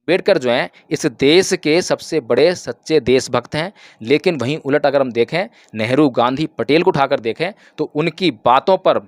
अम्बेडकर जो हैं इस देश के सबसे बड़े सच्चे देशभक्त हैं। लेकिन वहीं उलट अगर हम देखें, नेहरू, गांधी, पटेल को उठाकर देखें तो उनकी बातों पर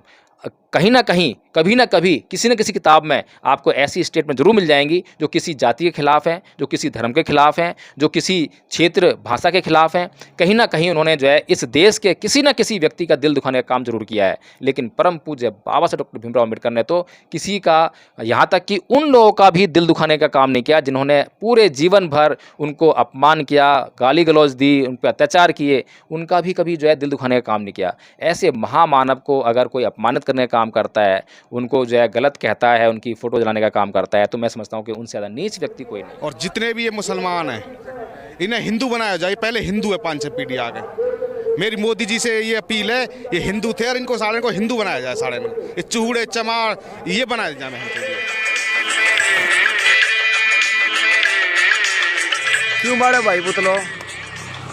कहीं न कहीं, कभी न कभी, किसी न किसी किताब में आपको ऐसी स्टेटमेंट ज़रूर मिल जाएँगी जो किसी जाति के खिलाफ हैं, जो किसी धर्म के खिलाफ हैं, जो किसी क्षेत्र भाषा के खिलाफ हैं। कहीं न कहीं उन्होंने जो है इस देश के किसी न किसी व्यक्ति का दिल दुखाने का काम ज़रूर किया है। लेकिन परम पूज्य बाबा साहब डॉक्टर भीमराव अम्बेडकर ने तो किसी का, यहाँ तक कि उन लोगों का भी दिल दुखाने का काम नहीं किया जिन्होंने पूरे जीवन भर उनको अपमान किया, गाली-गलौज दी, उन पे अत्याचार किए, उनका भी कभी जो है दिल दुखाने का काम नहीं किया। ऐसे महामानव को अगर कोई अपमानित करने का काम करता है, उनको जो है गलत कहता है, उनकी फ़ोटो जलाने का काम करता है, तो मैं समझता हूँ कि उनसे ज़्यादा नीच व्यक्ति कोई नहीं। और जितने भी ये मुसलमान हैं, इन्हें हिंदू बनाया जाए। पहले हिंदू है 5-6 पीढ़ी आगे। मेरी मोदी जी से ये अपील है, ये हिंदू थे और इनको सारे को हिंदू बनाया जाए। सारे में ये चूड़े चमार ये बनाया जाए हमको। क्यों मारे भाई पुतलो?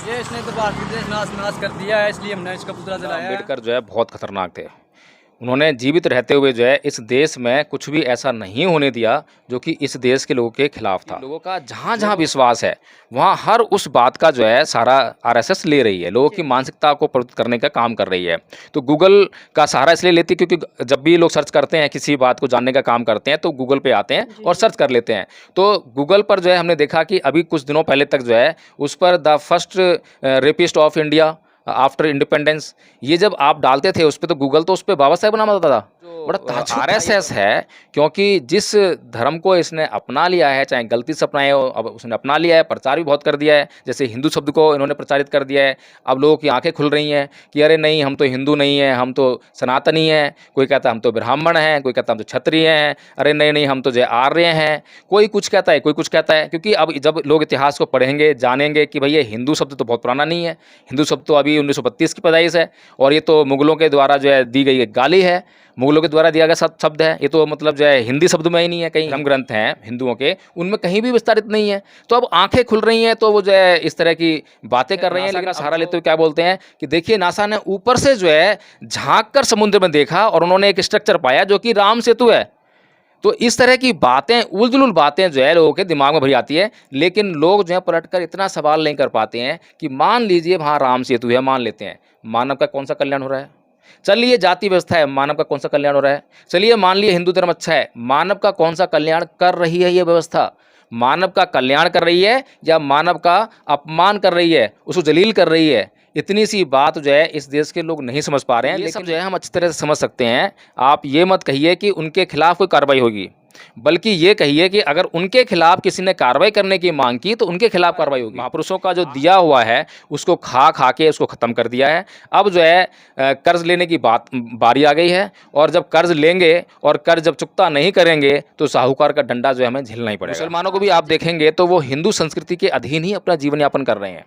ये इसने तो भारतीय देश नाश कर दिया है, इसलिए हमने इसका पुतला जलाया है। अम्बेडकर जो है बहुत खतरनाक थे। उन्होंने जीवित रहते हुए जो है इस देश में कुछ भी ऐसा नहीं होने दिया जो कि इस देश के लोगों के खिलाफ था। लोगों का जहाँ जहाँ विश्वास है वहाँ हर उस बात का जो है सारा आरएसएस ले रही है, लोगों की मानसिकता को प्रवृत्त करने का काम कर रही है। तो गूगल का सहारा इसलिए लेती है क्योंकि जब भी लोग सर्च करते हैं, किसी बात को जानने का काम करते हैं, तो गूगल पे आते हैं और सर्च कर लेते हैं। तो गूगल पर जो है हमने देखा कि अभी कुछ दिनों पहले तक जो है उस पर the first rapist of India after independence, ये जब आप डालते थे उस पर, तो गूगल तो उस पर बाबा साहेब नाम आता था। बड़ा आरएसएस है, क्योंकि जिस धर्म को इसने अपना लिया है, चाहे गलती से अपनाए हो, अब उसने अपना लिया है, प्रचार भी बहुत कर दिया है। जैसे हिंदू शब्द को इन्होंने प्रचारित कर दिया है। अब लोगों की आंखें खुल रही हैं कि अरे नहीं, हम तो हिंदू नहीं हैं, हम तो सनातनी हैं। कोई कहता है हम तो ब्राह्मण हैं, कोई कहता है हम तो क्षत्रिय हैं, अरे नहीं नहीं हम तो जो आर्य हैं। कोई कुछ कहता है, कोई कुछ कहता है, क्योंकि अब जब लोग इतिहास को पढ़ेंगे, जानेंगे कि भाई ये हिंदू शब्द तो बहुत पुराना नहीं है। हिंदू शब्द तो अभी 1932 की पैदाइश है, और ये तो मुगलों के द्वारा जो है दी गई एक गाली है, मुगलों के द्वारा दिया गया शब्द है। ये तो मतलब जो है हिंदी शब्द में ही नहीं है। कहीं धर्म ग्रंथ हैं हिंदुओं के, उनमें कहीं भी विस्तारित नहीं है। तो अब आंखें खुल रही हैं, तो वो जो है इस तरह की बातें कर रही हैं। लेकिन सहारा लेते हुए क्या बोलते हैं कि देखिए, नासा ने ऊपर से जो है झांक कर समुद्र में देखा और उन्होंने एक स्ट्रक्चर पाया जो कि राम सेतु है। तो इस तरह की बातें, उलझुल बातें जो है लोगों के दिमाग में भरी आती है। लेकिन लोग जो है पलटकर इतना सवाल नहीं कर पाते हैं कि मान लीजिए वहाँ राम सेतु है, मान लेते हैं, मानव का कौन सा कल्याण हो रहा है? चलिए जाति व्यवस्था है, मानव का कौन सा कल्याण हो रहा है? चलिए मान लिए हिंदू धर्म अच्छा है, मानव का कौन सा कल्याण कर रही है ये व्यवस्था? मानव का कल्याण कर रही है या मानव का अपमान कर रही है, उसको जलील कर रही है? इतनी सी बात जो है इस देश के लोग नहीं समझ पा रहे हैं। लेकिन जो है हम अच्छी तरह से समझ सकते हैं। आप ये मत कहिए कि उनके खिलाफ कोई कार्रवाई होगी, बल्कि ये कहिए कि अगर उनके खिलाफ किसी ने कार्रवाई करने की मांग की तो उनके खिलाफ कार्रवाई होगी। महापुरुषों का जो दिया हुआ है उसको खा खा के उसको ख़त्म कर दिया है। अब जो है कर्ज लेने की बारी आ गई है, और जब कर्ज लेंगे और कर्ज जब चुकता नहीं करेंगे तो साहूकार का डंडा जो है हमें झेलना ही पड़ेगा। मुसलमानों को भी आप देखेंगे तो वो हिंदू संस्कृति के अधीन ही अपना जीवन यापन कर रहे हैं,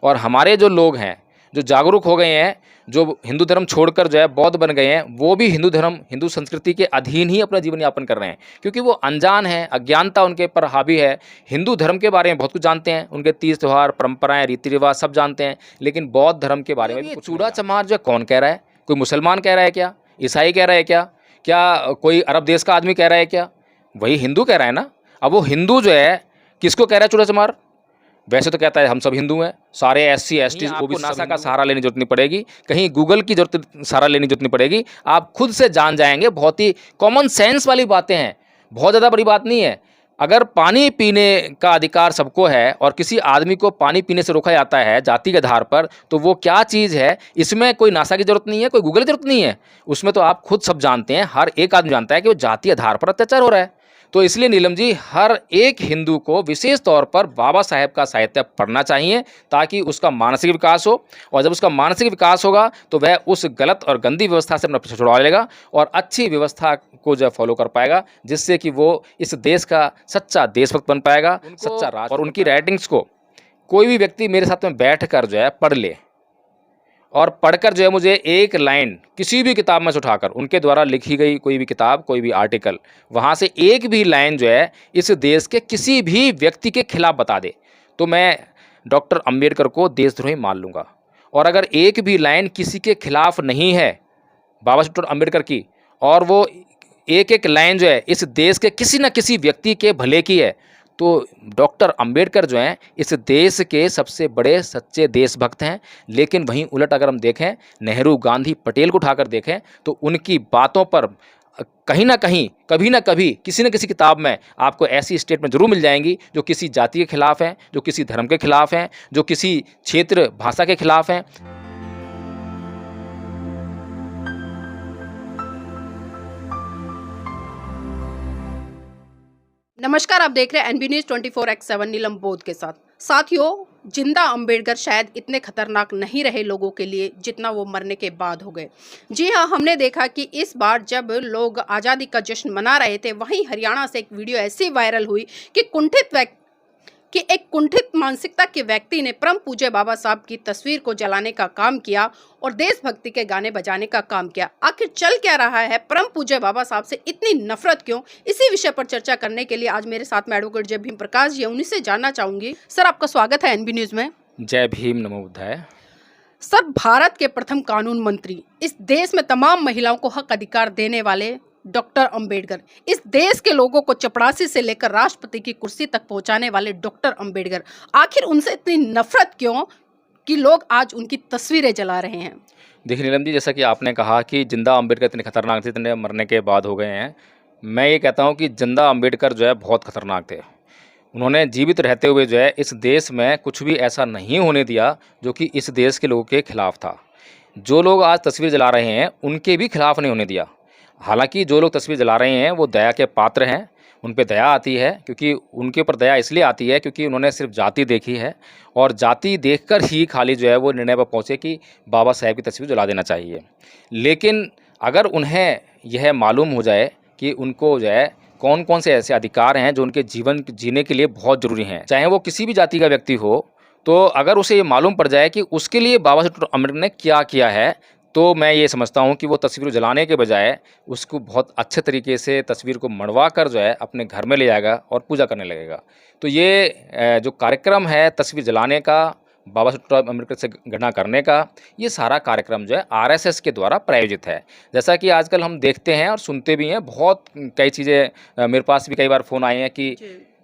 और हमारे जो लोग हैं जो जागरूक हो गए हैं, जो हिंदू धर्म छोड़कर जो है बौद्ध बन गए हैं, वो भी हिंदू धर्म, हिंदू संस्कृति के अधीन ही अपना जीवन यापन कर रहे हैं, क्योंकि वो अनजान हैं, अज्ञानता उनके पर हावी है। हिंदू धर्म के बारे में बहुत कुछ जानते हैं, उनके तीज त्यौहार, परंपराएं, रीति रिवाज सब जानते हैं, लेकिन बौद्ध धर्म के बारे में चूड़ा चमार जो कौन कह रहा है? कोई मुसलमान कह रहा है क्या? ईसाई कह रहा है क्या? क्या कोई अरब देश का आदमी कह रहा है क्या? वही हिंदू कह रहा है ना। अब वो हिंदू जो है किसको कह रहा है चूड़ा चमार? वैसे तो कहता है हम सब हिंदू हैं, सारे एससी एसटी, वो भी नासा का सहारा लेने की जरूरत नहीं पड़ेगी, कहीं गूगल की सहारा लेने की जरूरत नहीं पड़ेगी। आप खुद से जान जाएंगे। बहुत ही कॉमन सेंस वाली बातें हैं, बहुत ज़्यादा बड़ी बात नहीं है। अगर पानी पीने का अधिकार सबको है और किसी आदमी को पानी पीने से रोका जाता है जाति के आधार पर, तो वो क्या चीज़ है? इसमें कोई नासा की जरूरत नहीं है, कोई गूगल की जरूरत नहीं है। उसमें तो आप खुद सब जानते हैं, हर एक आदमी जानता है कि वो जाति आधार पर अत्याचार हो रहा है। तो इसलिए नीलम जी, हर एक हिंदू को विशेष तौर पर बाबा साहेब का साहित्य पढ़ना चाहिए, ताकि उसका मानसिक विकास हो, और जब उसका मानसिक विकास होगा तो वह उस गलत और गंदी व्यवस्था से अपना पीछा छुड़वा लेगा और अच्छी व्यवस्था को जो फॉलो कर पाएगा, जिससे कि वो इस देश का सच्चा देशभक्त बन पाएगा, सच्चा राज। और उनकी राइटिंग्स को कोई भी व्यक्ति मेरे साथ में बैठ कर जो है पढ़ ले, और पढ़कर जो है मुझे एक लाइन किसी भी किताब में से उठाकर, उनके द्वारा लिखी गई कोई भी किताब, कोई भी आर्टिकल, वहाँ से एक भी लाइन जो है इस देश के किसी भी व्यक्ति के खिलाफ बता दे, तो मैं डॉक्टर अंबेडकर को देशद्रोही मान लूँगा। और अगर एक भी लाइन किसी के खिलाफ नहीं है बाबा साहब डॉक्टर अंबेडकर की, और वो एक एक लाइन जो है इस देश के किसी न किसी व्यक्ति के भले की है, तो तो डॉक्टर अंबेडकर जो हैं इस देश के सबसे बड़े सच्चे देशभक्त हैं। लेकिन वहीं उलट अगर हम देखें, नेहरू, गांधी, पटेल को उठाकर देखें तो उनकी बातों पर कहीं ना कहीं, कभी ना कभी, किसी न किसी किताब में आपको ऐसी स्टेटमेंट जरूर मिल जाएंगी जो किसी जाति के खिलाफ हैं, जो किसी धर्म के खिलाफ हैं, जो किसी क्षेत्र भाषा के खिलाफ हैं। नमस्कार, आप देख रहे हैं एनबी न्यूज 24x7 नीलम बोध के साथ। साथियों, जिंदा अंबेडकर शायद इतने खतरनाक नहीं रहे लोगों के लिए जितना वो मरने के बाद हो गए। जी हाँ, हमने देखा कि इस बार जब लोग आज़ादी का जश्न मना रहे थे, वहीं हरियाणा से एक वीडियो ऐसी वायरल हुई कि एक कुंठित मानसिकता के व्यक्ति ने परम पूज्य बाबा साहब की तस्वीर को जलाने का काम किया और देशभक्ति के गाने बजाने का काम किया। आखिर चल क्या रहा है? परम पूज्य बाबा साहब से इतनी नफरत क्यों? इसी विषय पर चर्चा करने के लिए आज मेरे साथ में एडवोकेट जय भीम प्रकाश जी, उन्हीं से जानना चाहूंगी। सर, आपका स्वागत है एनबी न्यूज में। जय भीम, नमो बुद्धाय। सर, भारत के प्रथम कानून मंत्री, इस देश में तमाम महिलाओं को हक अधिकार देने वाले डॉक्टर अंबेडकर, इस देश के लोगों को चपरासी से लेकर राष्ट्रपति की कुर्सी तक पहुंचाने वाले डॉक्टर अंबेडकर, आखिर उनसे इतनी नफरत क्यों कि लोग आज उनकी तस्वीरें जला रहे हैं? देखिए नीलम जी, जैसा कि आपने कहा कि जिंदा अंबेडकर इतने खतरनाक थे, इतने मरने के बाद हो गए हैं। मैं ये कहता हूँ कि जिंदा अंबेडकर जो है बहुत खतरनाक थे। उन्होंने जीवित रहते हुए जो है इस देश में कुछ भी ऐसा नहीं होने दिया जो कि इस देश के लोगों के खिलाफ था। जो लोग आज तस्वीर जला रहे हैं उनके भी खिलाफ नहीं होने दिया। हालांकि जो लोग तस्वीर जला रहे हैं वो दया के पात्र हैं, उन पे दया आती है, क्योंकि उनके ऊपर दया इसलिए आती है क्योंकि उन्होंने सिर्फ जाति देखी है और जाति देखकर ही खाली जो है वो निर्णय पर पहुँचे कि बाबा साहेब की तस्वीर जला देना चाहिए। लेकिन अगर उन्हें यह मालूम हो जाए कि उनको जो है कौन कौन से ऐसे अधिकार हैं जो उनके जीवन जीने के लिए बहुत ज़रूरी हैं, चाहे वो किसी भी जाति का व्यक्ति हो, तो अगर उसे ये मालूम पड़ जाए कि उसके लिए बाबा साहब अम्बेडकर ने क्या किया है, तो मैं ये समझता हूँ कि वो तस्वीर जलाने के बजाय उसको बहुत अच्छे तरीके से तस्वीर को मढ़वा कर जो है अपने घर में ले जाएगा और पूजा करने लगेगा। तो ये जो कार्यक्रम है तस्वीर जलाने का, बाबा साहब अम्बेडकर से घृणा करने का, ये सारा कार्यक्रम जो है आरएसएस के द्वारा प्रायोजित है। जैसा कि आजकल हम देखते हैं और सुनते भी हैं, बहुत कई चीज़ें मेरे पास भी कई बार फ़ोन आए हैं कि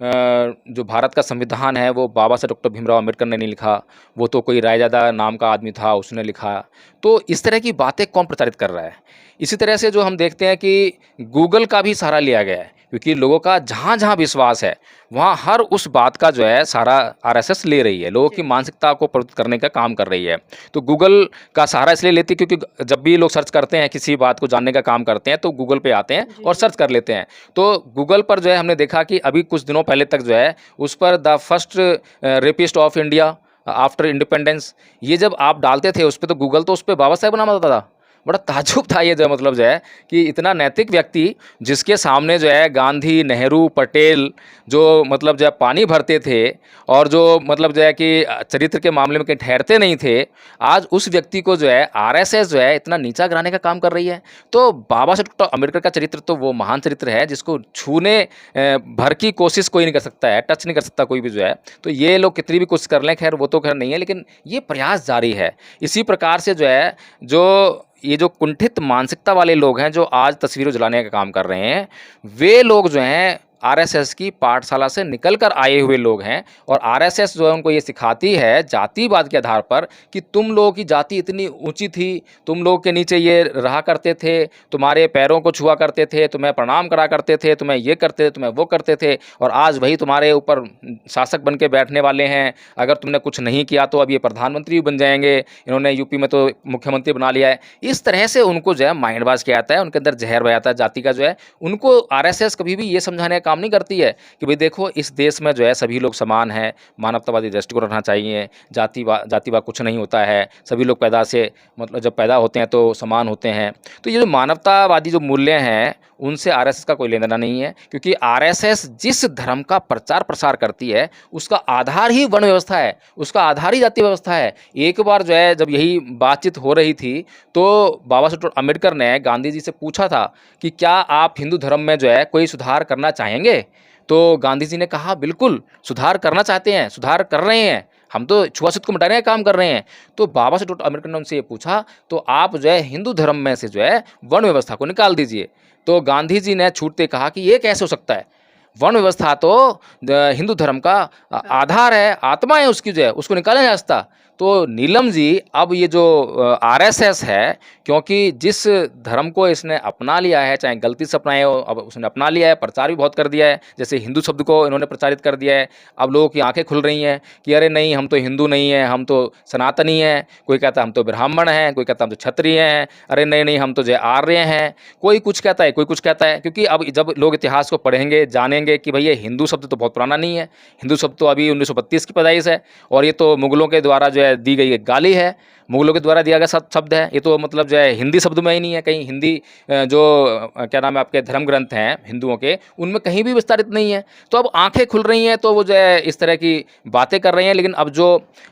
जो भारत का संविधान है वो बाबा साहब डॉक्टर भीमराव अम्बेडकर ने नहीं लिखा, वो तो कोई रायजादा नाम का आदमी था उसने लिखा। तो इस तरह की बातें कौन प्रचारित कर रहा है? इसी तरह से जो हम देखते हैं कि गूगल का भी सहारा लिया गया है, क्योंकि लोगों का जहाँ जहाँ विश्वास है वहाँ हर उस बात का जो है सारा आरएसएस ले रही है, लोगों की मानसिकता को प्रवृत्त करने का काम कर रही है। तो गूगल का सहारा इसलिए लेती है क्योंकि जब भी लोग सर्च करते हैं, किसी बात को जानने का काम करते हैं, तो गूगल पे आते हैं और सर्च कर लेते हैं। तो गूगल पर जो है हमने देखा कि अभी कुछ दिनों पहले तक जो है उस पर the first rapist of India after independence, ये जब आप डालते थे उस पर, तो गूगल तो उस पर बाबा साहेब नाम आता था। बड़ा ताज्जुब था ये, जो मतलब जो है कि इतना नैतिक व्यक्ति जिसके सामने जो है गांधी, नेहरू, पटेल जो मतलब जो है पानी भरते थे और जो मतलब जो है कि चरित्र के मामले में कहीं ठहरते नहीं थे, आज उस व्यक्ति को जो है आरएसएस जो है इतना नीचा गिराने का काम कर रही है। तो बाबा साहब अम्बेडकर का चरित्र तो वो महान चरित्र है जिसको छूने भर की कोशिश कोई नहीं कर सकता है, टच नहीं कर सकता कोई भी जो है। तो ये लोग कितनी भी कोशिश कर लें, खैर वो तो खैर नहीं है, लेकिन ये प्रयास जारी है। इसी प्रकार से जो है ये जो कुंठित मानसिकता वाले लोग हैं जो आज तस्वीरों जलाने का काम कर रहे हैं, वे लोग जो हैं आरएसएस की पाठशाला से निकलकर आए हुए लोग हैं। और आरएसएस जो है उनको ये सिखाती है जातिवाद के आधार पर कि तुम लोगों की जाति इतनी ऊंची थी, तुम लोग के नीचे ये रहा करते थे, तुम्हारे पैरों को छुआ करते थे, तुम्हें प्रणाम करा करते थे, तुम्हें ये करते थे, तुम्हें वो करते थे, और आज वही तुम्हारे ऊपर शासक बन के बैठने वाले हैं। अगर तुमने कुछ नहीं किया तो अब ये प्रधानमंत्री भी बन जाएंगे, इन्होंने यूपी में तो मुख्यमंत्री बना लिया है। इस तरह से उनको जो है माइंडवाश किया जाता है, उनके अंदर जहर बह जाता है जाति का जो है। उनको आरएसएस कभी भी ये समझाने काम नहीं करती है कि भाई देखो इस देश में जो है सभी लोग समान हैं, मानवतावादी दृष्टिकोण रखना चाहिए, जातिवाद कुछ नहीं होता है, सभी लोग पैदा से मतलब जब पैदा होते हैं तो समान होते हैं। तो ये जो मानवतावादी जो मूल्य हैं उनसे आरएसएस का कोई लेना देना नहीं है, क्योंकि आरएसएस जिस धर्म का प्रचार प्रसार करती है उसका आधार ही वर्ण व्यवस्था है, उसका आधार ही जाति व्यवस्था है। एक बार जो है जब यही बातचीत हो रही थी तो बाबा साहब अम्बेडकर ने गांधी जी से पूछा था कि क्या आप हिंदू धर्म में जो है कोई सुधार करना चाहेंगे? तो गांधी जी ने कहा बिल्कुल सुधार करना चाहते हैं, सुधार कर रहे हैं, हम तो छुआछूत को मिटाने का काम कर रहे हैं। तो बाबा साहब अम्बेडकर ने उनसे ये पूछा तो आप जो है हिंदू धर्म में से जो है वर्ण व्यवस्था को निकाल दीजिए। तो गांधी जी ने छूटते कहा कि ये कैसे हो सकता है, वर्ण व्यवस्था तो हिंदू धर्म का आधार है, आत्मा है उसकी, जो है उसको निकाला जा सकता। तो नीलम जी अब ये जो आरएसएस है, क्योंकि जिस धर्म को इसने अपना लिया है, चाहे गलती से अपनाए हो, अब उसने अपना लिया है, प्रचार भी बहुत कर दिया है। जैसे हिंदू शब्द को इन्होंने प्रचारित कर दिया है। अब लोगों की आंखें खुल रही हैं कि अरे नहीं, हम तो हिंदू नहीं हैं, हम तो सनातनी हैं। कोई कहता है हम तो ब्राह्मण हैं, कोई कहता है हम तो क्षत्रिय हैं, अरे नहीं नहीं हम तो जो आर्य हैं। कोई कुछ कहता है, कोई कुछ कहता है, क्योंकि अब जब लोग इतिहास को पढ़ेंगे, जानेंगे कि भई ये हिंदू शब्द तो बहुत पुराना नहीं है। हिंदू शब्द तो अभी 1932 की पैदाइश है, और ये तो मुगलों के द्वारा जो है दी गई एक गाली है, मुगलों के द्वारा दिया गया शब्द है। ये तो मतलब जो है हिंदी शब्द में ही नहीं है, कहीं हिंदी जो क्या नाम है आपके धर्म ग्रंथ हैं हिंदुओं के, उनमें कहीं भी विस्तारित नहीं है। तो अब आंखें खुल रही हैं, तो वो जो है इस तरह की बातें कर रही हैं। लेकिन अब जो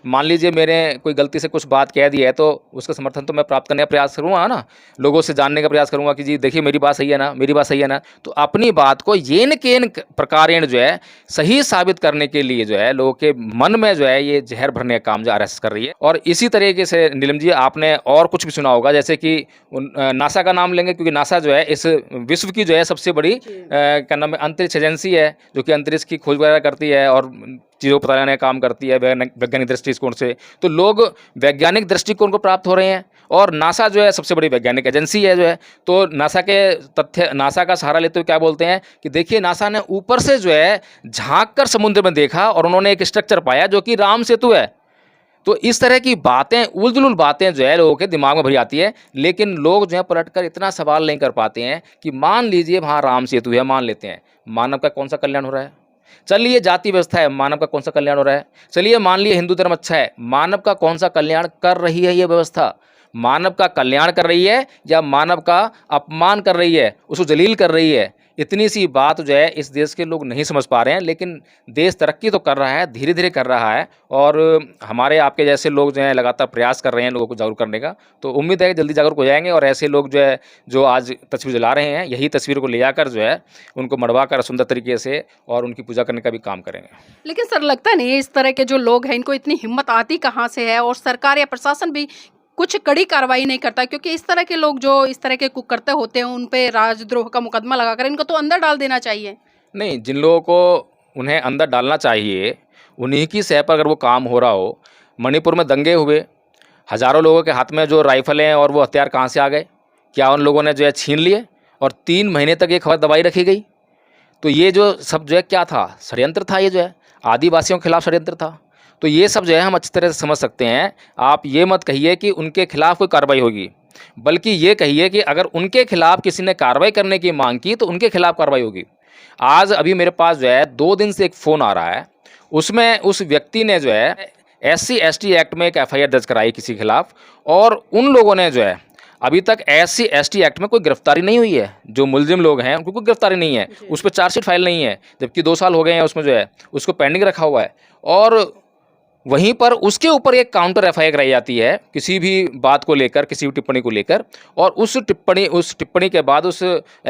मान लीजिए मेरे कोई गलती से कुछ बात कह दी है, तो उसका समर्थन तो मैं प्राप्त करने का प्रयास करूँगा ना, लोगों से जानने का प्रयास करूँगा कि जी देखिए मेरी बात सही है ना, मेरी बात सही है ना। तो अपनी बात को येन केन प्रकारेण जो है सही साबित करने के लिए जो है लोगों के मन में जो है ये जहर भरने का काम जो आरएसएस कर रही है। और इसी तरीके से नीलम जी आपने और कुछ भी सुना होगा, जैसे कि नासा का नाम लेंगे, क्योंकि नासा जो है इस विश्व की जो है सबसे बड़ी क्या नाम है अंतरिक्ष एजेंसी है, जो कि अंतरिक्ष की खोज वगैरह करती है और चीज़ों को पता लगाने का काम करती है वैज्ञानिक दृष्टिकोण से। तो लोग वैज्ञानिक दृष्टिकोण को प्राप्त हो रहे हैं, और नासा जो है सबसे बड़ी वैज्ञानिक एजेंसी है जो है। तो नासा के तथ्य, नासा का सहारा लेते हुए क्या बोलते हैं कि देखिए नासा ने ऊपर से जो है झांक कर समुद्र में देखा और उन्होंने एक स्ट्रक्चर पाया जो कि राम सेतु है। तो इस तरह की बातें, उलझुल बातें जो है लोगों के दिमाग में भरी आती है, लेकिन लोग जो है पलटकर इतना सवाल नहीं कर पाते हैं कि मान लीजिए वहाँ राम सेतु है, मान लेते हैं, मानव का कौन सा कल्याण हो रहा है? चलिए जाति व्यवस्था है, मानव का कौन सा कल्याण हो रहा है? चलिए मान लिए हिंदू धर्म अच्छा है, मानव का कौन सा कल्याण कर रही है ये व्यवस्था? मानव का कल्याण कर रही है या मानव का अपमान कर रही है, उसको जलील कर रही है? इतनी सी बात जो है इस देश के लोग नहीं समझ पा रहे हैं। लेकिन देश तरक्की तो कर रहा है, धीरे धीरे कर रहा है, और हमारे आपके जैसे लोग जो हैं लगातार प्रयास कर रहे हैं लोगों को जागरूक करने का। तो उम्मीद है कि जल्दी जागरूक हो जाएंगे, और ऐसे लोग जो है जो आज तस्वीर जला रहे हैं, यही तस्वीर को ले जाकर जो है उनको मढ़वा कर सुंदर तरीके से और उनकी पूजा करने का भी काम करेंगे। लेकिन सर लगता नहीं है इस तरह के जो लोग हैं इनको इतनी हिम्मत आती कहाँ से है, और सरकार या प्रशासन भी कुछ कड़ी कार्रवाई नहीं करता? क्योंकि इस तरह के लोग जो इस तरह के कुकर्ते होते हैं उन पे राजद्रोह का मुकदमा लगाकर इनको तो अंदर डाल देना चाहिए। नहीं, जिन लोगों को उन्हें अंदर डालना चाहिए, उन्हीं की सह पर अगर वो काम हो रहा हो। मणिपुर में दंगे हुए, हज़ारों लोगों के हाथ में जो राइफलें और वो हथियार कहाँ से आ गए? क्या उन लोगों ने जो है छीन लिए? और 3 महीने तक ये खबर दबाई रखी गई। तो ये जो सब जो है क्या था? षड्यंत्र था। ये जो है आदिवासियों के खिलाफ षड्यंत्र था। तो ये सब जो है हम अच्छी तरह से समझ सकते हैं। आप ये मत कहिए कि उनके खिलाफ कोई कार्रवाई होगी, बल्कि ये कहिए कि अगर उनके खिलाफ किसी ने कार्रवाई करने की मांग की तो उनके खिलाफ कार्रवाई होगी। आज अभी मेरे पास जो है 2 दिन से एक फ़ोन आ रहा है, उसमें उस व्यक्ति ने जो है SC/ST एक्ट में एक FIR दर्ज कराई किसी के खिलाफ, और उन लोगों ने जो है अभी तक SC/ST एक्ट में कोई गिरफ्तारी नहीं हुई है। जो मुलजिम लोग हैं उनको कोई गिरफ्तारी नहीं है, उस पर चार्जशीट फाइल नहीं है, जबकि 2 साल हो गए हैं उसमें जो है उसको पेंडिंग रखा हुआ है। और वहीं पर उसके ऊपर एक काउंटर FIR कराई जाती है किसी भी बात को लेकर, किसी भी टिप्पणी को लेकर, और उस टिप्पणी के बाद, उस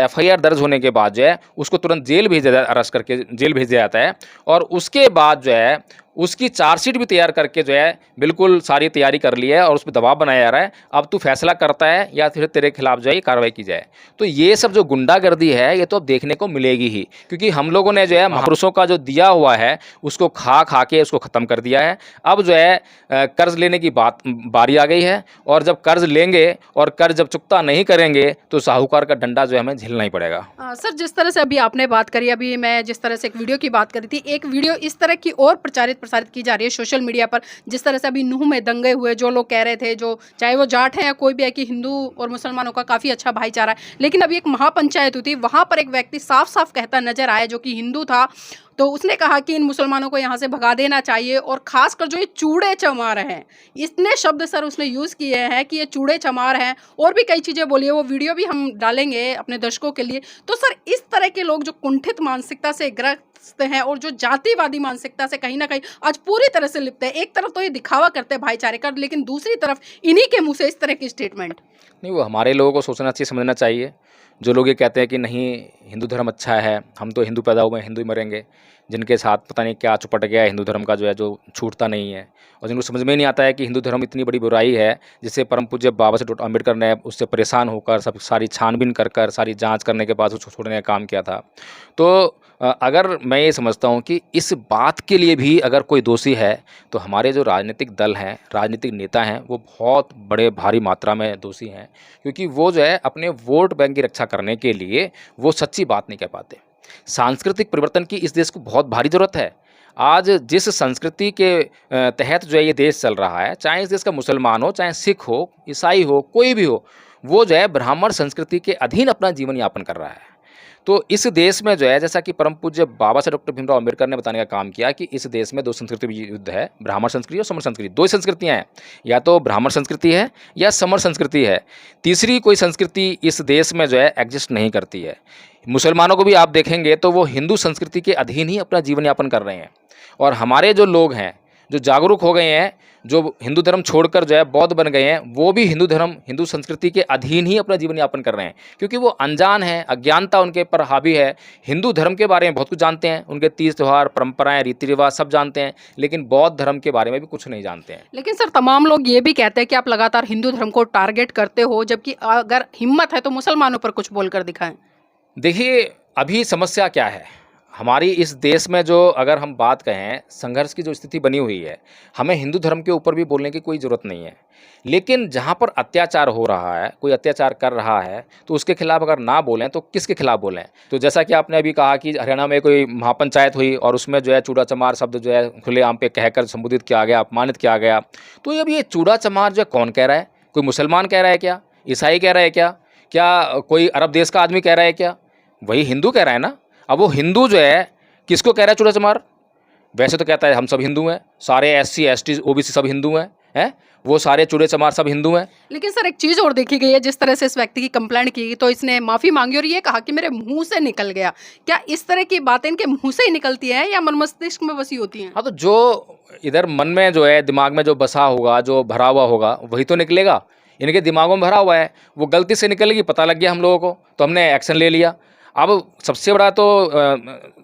FIR दर्ज होने के बाद जो है उसको तुरंत जेल भेजा, अरेस्ट करके जेल भेजा जाता है। और उसके बाद जो है उसकी चार्जशीट भी तैयार करके जो है बिल्कुल सारी तैयारी कर ली है, और उस पर दबाव बनाया जा रहा है अब तू फैसला करता है या फिर तेरे खिलाफ जो है कार्रवाई की जाए। तो ये सब जो गुंडागर्दी है ये तो अब देखने को मिलेगी ही, क्योंकि हम लोगों ने जो है महापुरुषों का जो दिया हुआ है उसको खा के उसको ख़त्म कर दिया है। अब जो है कर्ज लेने की बारी आ गई है, और जब कर्ज लेंगे और कर्ज जब चुकता नहीं करेंगे तो साहूकार का डंडा जो है हमें झेलना ही पड़ेगा। सर जिस तरह से अभी आपने बात करी, अभी मैं जिस तरह से एक वीडियो की बात करी थी, एक वीडियो इस तरह की और प्रसारित की जा रही है सोशल मीडिया पर, जिस तरह से अभी नूह में दंगे हुए, जो लोग कह रहे थे, जो चाहे वो जाट हैं या कोई भी है, कि हिंदू और मुसलमानों का काफ़ी अच्छा भाईचारा है। लेकिन अभी एक महापंचायत हुई थी, वहाँ पर एक व्यक्ति साफ साफ कहता नजर आया जो कि हिंदू था, तो उसने कहा कि इन मुसलमानों को यहाँ से भगा देना चाहिए, और ख़ासकर जो ये चूड़े चमार हैं, इतने शब्द सर उसने यूज़ किए हैं कि ये चूड़े चमार हैं, और भी कई चीज़ें बोली है। वो वीडियो भी हम डालेंगे अपने दर्शकों के लिए। तो सर इस तरह के लोग जो कुंठित मानसिकता से ग्रस्त हैं और जो जातिवादी मानसिकता से कहीं ना कहीं आज पूरी तरह से लिप्त है, एक तरफ तो ये दिखावा करते हैं भाईचारे का, लेकिन दूसरी तरफ इन्हीं के मुँह से इस तरह की स्टेटमेंट। नहीं, वो हमारे लोगों को सोचना चाहिए, समझना चाहिए। जो लोग ये कहते हैं कि नहीं हिंदू धर्म अच्छा है, हम तो हिंदू पैदा हुए हैं, हिंदू ही मरेंगे, जिनके साथ पता नहीं क्या चुपट गया हिंदू धर्म का जो है, जो छूटता नहीं है, और जिनको समझ में नहीं आता है कि हिंदू धर्म इतनी बड़ी बुराई है जिसे परम पूज्य बाबा साहेब अम्बेडकर ने उससे परेशान होकर सब सारी छानबीन कर सारी जांच करने के बाद उसको छोड़ने का काम किया था। तो अगर मैं ये समझता हूँ कि इस बात के लिए भी अगर कोई दोषी है तो हमारे जो राजनीतिक दल हैं, राजनीतिक नेता हैं, वो बहुत बड़े भारी मात्रा में दोषी हैं, क्योंकि वो जो है अपने वोट बैंक की रक्षा करने के लिए वो सच्ची बात नहीं कह पाते। सांस्कृतिक परिवर्तन की इस देश को बहुत भारी ज़रूरत है। आज जिस संस्कृति के तहत जो है ये देश चल रहा है, चाहे इस देश का मुसलमान हो, चाहे सिख हो, ईसाई हो, कोई भी हो, वो जो है ब्राह्मण संस्कृति के अधीन अपना जीवन यापन कर रहा है। तो इस देश में जो है, जैसा कि परम पूज्य बाबा साहब डॉक्टर भीमराव अम्बेडकर ने बताने का काम किया कि इस देश में दो संस्कृति युद्ध है, ब्राह्मण संस्कृति और समर संस्कृति। दो ही संस्कृतियाँ हैं, या तो ब्राह्मण संस्कृति है या समर संस्कृति है। तीसरी कोई संस्कृति इस देश में जो है एग्जिस्ट नहीं करती है। मुसलमानों को भी आप देखेंगे तो वो हिंदू संस्कृति के अधीन ही अपना जीवन यापन कर रहे हैं। और हमारे जो लोग हैं, जो जागरूक हो गए हैं, जो हिंदू धर्म छोड़कर जो है बौद्ध बन गए हैं, वो भी हिंदू धर्म, हिंदू संस्कृति के अधीन ही अपना जीवन यापन कर रहे हैं, क्योंकि वो अनजान हैं, अज्ञानता उनके पर हावी है। हिंदू धर्म के बारे में बहुत कुछ जानते हैं, उनके तीज त्यौहार, परंपराएं, रीति रिवाज सब जानते हैं, लेकिन बौद्ध धर्म के बारे में भी कुछ नहीं जानते हैं। लेकिन सर, तमाम लोग ये भी कहते हैं कि आप लगातार हिंदू धर्म को टारगेट करते हो, जबकि अगर हिम्मत है तो मुसलमानों पर कुछ बोलकर दिखाएं। देखिए, अभी समस्या क्या है हमारी इस देश में, जो अगर हम बात कहें संघर्ष की जो स्थिति बनी हुई है, हमें हिंदू धर्म के ऊपर भी बोलने की कोई ज़रूरत नहीं है। लेकिन जहाँ पर अत्याचार हो रहा है, कोई अत्याचार कर रहा है, तो उसके खिलाफ अगर ना बोलें तो किसके खिलाफ बोलें? तो जैसा कि आपने अभी कहा कि हरियाणा में कोई महापंचायत हुई और उसमें जो है चूड़ा चमार शब्द जो है खुलेआम पे कहकर संबोधित किया गया, अपमानित किया गया। तो अब ये चूड़ा चमार जो है कौन कह रहा है? कोई मुसलमान कह रहा है क्या? ईसाई कह रहा है क्या? क्या कोई अरब देश का आदमी कह रहा है क्या? वही हिंदू कह रहा है ना। अब वो हिंदू जो है किसको कह रहा है चूड़ा चमार? वैसे तो कहता है हम सब हिंदू हैं, सारे SC ST OBC सब हिंदू हैं, वो सारे चूड़े चमार सब हिंदू हैं। लेकिन सर, एक चीज़ और देखी गई है, जिस तरह से इस व्यक्ति की कंप्लेंट की तो इसने माफ़ी मांगी और ये कहा कि मेरे मुंह से निकल गया। क्या इस तरह की बातें इनके मुंह से ही निकलती हैं या मन मस्तिष्क में बसी होती हैं? हाँ, तो जो इधर मन में जो है, दिमाग में जो बसा होगा, जो भरा हुआ होगा, वही तो निकलेगा। इनके दिमागों में भरा हुआ है, वो गलती से निकलेगी, पता लग गया हम लोगों को, तो हमने एक्शन ले लिया। अब सबसे बड़ा तो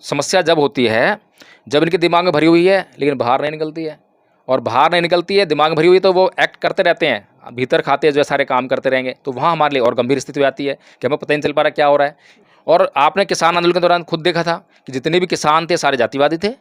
समस्या जब होती है जब इनके दिमाग में भरी हुई है लेकिन बाहर नहीं निकलती है, और बाहर नहीं निकलती है, दिमाग में भरी हुई है, तो वो एक्ट करते रहते हैं, भीतर खाते जो है सारे काम करते रहेंगे, तो वहाँ हमारे लिए और गंभीर स्थिति हो जाती है कि हमें पता ही नहीं चल पा रहा क्या हो रहा है। और आपने किसान आंदोलन के दौरान खुद देखा था कि जितने भी किसान थे सारे जातिवादी थे,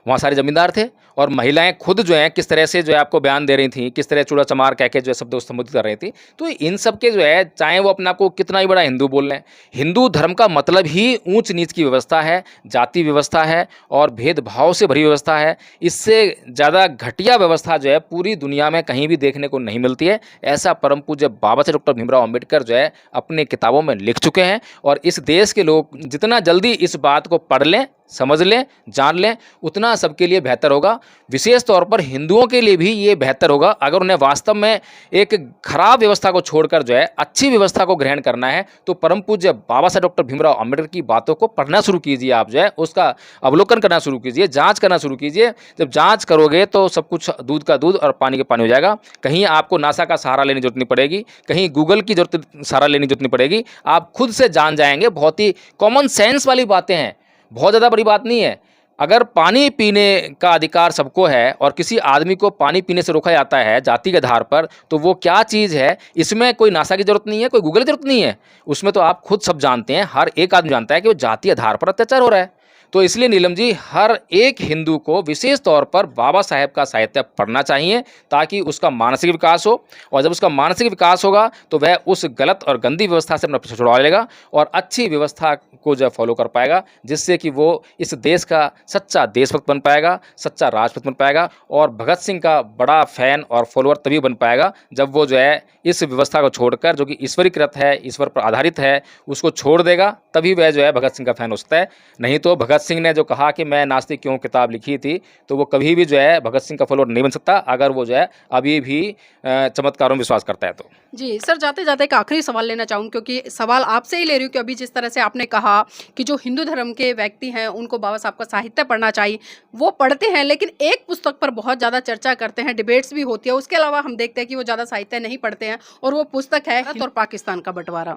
वहाँ सारे जमींदार थे, और महिलाएं खुद जो हैं किस तरह से जो है आपको बयान दे रही थी, किस तरह चूड़ा चमार कह के जो है शब्दों को संबोधित कर रही थी। तो इन सब के जो है, चाहे वो अपने आप को कितना ही बड़ा हिंदू बोल लें, हिंदू धर्म का मतलब ही ऊंच नीच की व्यवस्था है, जाति व्यवस्था है और भेदभाव से भरी व्यवस्था है। इससे ज़्यादा घटिया व्यवस्था जो है पूरी दुनिया में कहीं भी देखने को नहीं मिलती है। ऐसा परम पूज्य बाबा साहब डॉक्टर भीमराव अम्बेडकर जो है अपने किताबों में लिख चुके हैं, और इस देश के लोग जितना जल्दी इस बात को पढ़ लें, समझ लें, जान लें, उतना सबके लिए बेहतर होगा। विशेष तौर पर हिंदुओं के लिए भी ये बेहतर होगा अगर उन्हें वास्तव में एक खराब व्यवस्था को छोड़कर जो है अच्छी व्यवस्था को ग्रहण करना है, तो परम पूज्य बाबा साहब डॉक्टर भीमराव अम्बेडकर की बातों को पढ़ना शुरू कीजिए। आप जो है उसका अवलोकन करना शुरू कीजिए, जाँच करना शुरू कीजिए। जब जाँच करोगे तो सब कुछ दूध का दूध और पानी का पानी हो जाएगा। कहीं आपको नासा का सहारा लेने की जरूरत नहीं पड़ेगी, कहीं गूगल की सहारा लेने की जरूरत नहीं पड़ेगी, आप खुद से जान जाएंगे। बहुत ही कॉमन सेंस वाली बातें हैं, बहुत ज़्यादा बड़ी बात नहीं है। अगर पानी पीने का अधिकार सबको है और किसी आदमी को पानी पीने से रोका जाता है जाति के आधार पर, तो वो क्या चीज़ है? इसमें कोई नासा की जरूरत नहीं है, कोई गूगल की जरूरत नहीं है। उसमें तो आप खुद सब जानते हैं, हर एक आदमी जानता है कि वो जाति आधार पर अत्याचार हो रहा है। तो इसलिए नीलम जी, हर एक हिंदू को विशेष तौर पर बाबा साहेब का साहित्य पढ़ना चाहिए, ताकि उसका मानसिक विकास हो, और जब उसका मानसिक विकास होगा तो वह उस गलत और गंदी व्यवस्था से अपना पीछा छुड़वा लेगा और अच्छी व्यवस्था को जो फॉलो कर पाएगा, जिससे कि वो इस देश का सच्चा देशभक्त बन पाएगा, सच्चा राष्ट्रभक्त बन पाएगा। और भगत सिंह का बड़ा फैन और फॉलोअर तभी बन पाएगा जब वो जो है इस व्यवस्था को छोड़कर, जो कि ईश्वरीकृत है, ईश्वर पर आधारित है, उसको छोड़ देगा, तभी वह जो है भगत सिंह का फैन हो सकता है। नहीं तो भगत सिंह ने जो कहा कि मैं नास्तिक क्यों किताब लिखी थी, तो वो कभी भी जो है भगत सिंह का फॉलोअर नहीं बन सकता अगर वो जो है अभी भी चमत्कारों में विश्वास करता है। तो जी सर, जाते जाते एक आखिरी सवाल लेना चाहूँ, क्योंकि सवाल आपसे ही ले रही हूँ कि अभी जिस तरह से आपने कहा कि जो हिंदू धर्म के व्यक्ति हैं उनको बाबा साहब का साहित्य पढ़ना चाहिए, वो पढ़ते हैं लेकिन एक पुस्तक पर बहुत ज़्यादा चर्चा करते हैं, डिबेट्स भी होती है, उसके अलावा हम देखते हैं कि वो ज़्यादा साहित्य नहीं पढ़ते हैं, और वो पुस्तक है भारत और पाकिस्तान का बंटवारा।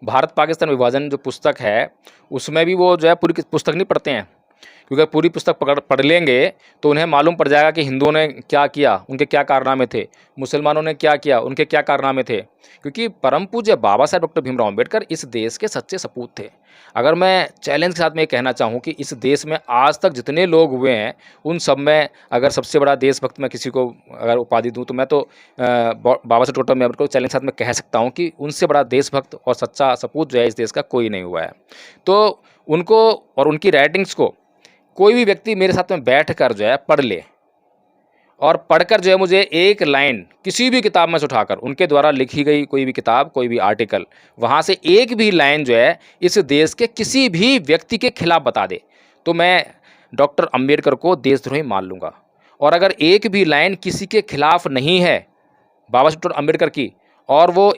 भारत पाकिस्तान विभाजन जो पुस्तक है उसमें भी वो जो है पूरी पुस्तक नहीं पढ़ते हैं, क्योंकि पूरी पुस्तक पढ़ लेंगे तो उन्हें मालूम पड़ जाएगा कि हिंदुओं ने क्या किया, उनके क्या कारनामे थे, मुसलमानों ने क्या किया, उनके क्या कारनामे थे। क्योंकि परम पूज्य बाबा साहब डॉक्टर भीमराव अम्बेडकर इस देश के सच्चे सपूत थे। अगर मैं चैलेंज के साथ में ये कहना चाहूँ कि इस देश में आज तक जितने लोग हुए हैं उन सब में अगर सबसे बड़ा देशभक्त मैं किसी को अगर उपाधि दूँ तो मैं तो बाबा साहब डॉक्टर अम्बेडकर को चैलेंज के साथ में कह सकता हूँ कि उनसे बड़ा देशभक्त और सच्चा सपूत जो है इस देश का कोई नहीं हुआ है। तो उनको और उनकी राइटिंग्स को कोई भी व्यक्ति मेरे साथ में बैठ कर जो है पढ़ ले और पढ़कर जो है मुझे एक लाइन किसी भी किताब में से उठाकर उनके द्वारा लिखी गई कोई भी किताब, कोई भी आर्टिकल, वहाँ से एक भी लाइन जो है इस देश के किसी भी व्यक्ति के खिलाफ बता दे तो मैं डॉक्टर अंबेडकर को देशद्रोही मान लूँगा। और अगर एक भी लाइन किसी के खिलाफ नहीं है बाबा साहब डॉक्टर अंबेडकर की और वो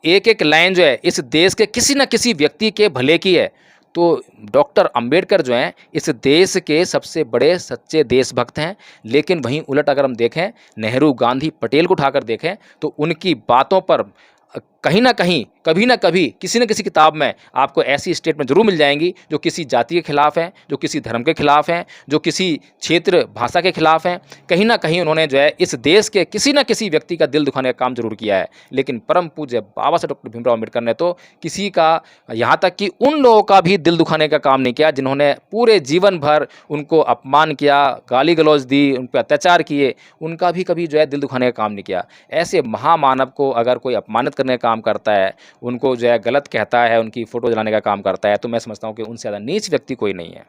एक एक लाइन जो है इस देश के किसी न किसी व्यक्ति के भले की है तो डॉक्टर अंबेडकर जो हैं इस देश के सबसे बड़े सच्चे देशभक्त हैं। लेकिन वहीं उलट अगर हम देखें नेहरू, गांधी, पटेल को उठाकर देखें तो उनकी बातों पर कहीं ना कहीं कभी ना कभी किसी न किसी किताब में आपको ऐसी स्टेटमेंट जरूर मिल जाएंगी जो किसी जाति के खिलाफ हैं, जो किसी धर्म के खिलाफ हैं, जो किसी क्षेत्र भाषा के खिलाफ हैं। कहीं ना कहीं उन्होंने जो है इस देश के किसी न किसी व्यक्ति का दिल दुखाने का काम जरूर किया है। लेकिन परम पूज्य बाबा साहब डॉक्टर भीमराव अम्बेडकर ने तो किसी का, यहाँ तक कि उन लोगों का भी दिल दुखाने का काम नहीं किया जिन्होंने पूरे जीवन भर उनको अपमान किया, गाली गलौज दी, उन पर अत्याचार किए, उनका भी कभी जो है दिल दुखाने का काम नहीं किया। ऐसे महामानव को अगर कोई अपमानित करने का काम करता है, उनको जो है गलत कहता है, उनकी फ़ोटो जलाने का काम करता है, तो मैं समझता हूँ कि उनसे ज़्यादा नीच व्यक्ति कोई नहीं है।